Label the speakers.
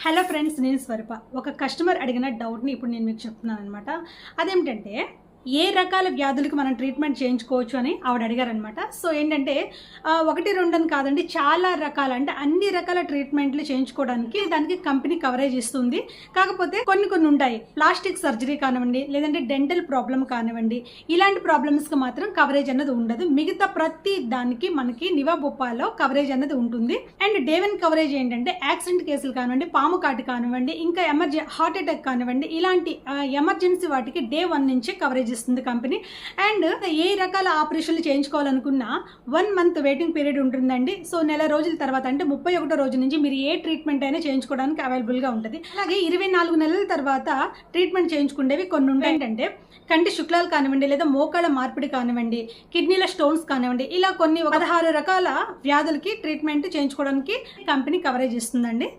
Speaker 1: Hello friends, నేను స్వరూప. ఒక customer అడిగిన డౌట్ని ఇప్పుడు నేను మీకు చెప్తున్నాను అనమాట. అదేమిటంటే ఏ రకాల వ్యాధులకు మనం ట్రీట్మెంట్ చేయించుకోవచ్చు అని ఆవిడ అడిగారనమాట. సో ఏంటంటే ఒకటి రెండని కాదండి, చాలా రకాల అంటే అన్ని రకాల ట్రీట్మెంట్లు చేయించుకోవడానికి దానికి కంపెనీ కవరేజ్ ఇస్తుంది. కాకపోతే కొన్ని ఉంటాయి. ప్లాస్టిక్ సర్జరీ కానివ్వండి, లేదంటే డెంటల్ ప్రాబ్లం కానివ్వండి, ఇలాంటి ప్రాబ్లమ్స్కి మాత్రం కవరేజ్ అన్నది ఉండదు. మిగతా ప్రతి దానికి మనకి నివా బొప్పాలో కవరేజ్ అన్నది ఉంటుంది. అండ్ డే 1 కవరేజ్ ఏంటంటే యాక్సిడెంట్ కేసులు కానివ్వండి, పాము కాటు కానివ్వండి, ఇంకా హార్ట్ అటాక్ కానివ్వండి, ఇలాంటి ఎమర్జెన్సీ వాటికి డే 1 నుంచే కవరేజ్ ఇస్తుంది కంపెనీ. అండ్ ఏ రకాల ఆపరేషన్లు చేయించుకోవాలనుకున్నా 1 మంత్ వెయిటింగ్ పీరియడ్ ఉంటుందండి. సో నెల రోజుల తర్వాత అంటే 31వ రోజు నుంచి మీరు ఏ ట్రీట్మెంట్ అయినా చేయించుకోవడానికి అవైలబుల్గా ఉంటుంది. అలాగే 24 నెలల తర్వాత ట్రీట్మెంట్ చేయించుకునేవి కొన్ని ఉంటాయి. ఏంటంటే కంటి శుక్లాలు కానివ్వండి, లేదా మోకాళ్ళ మార్పిడి కానివ్వండి, కిడ్నీల స్టోన్స్ కానివ్వండి, ఇలా కొన్ని 16 రకాల వ్యాధులకి ట్రీట్మెంట్ చేయించుకోవడానికి కంపెనీ కవరేజ్ ఇస్తుందండి.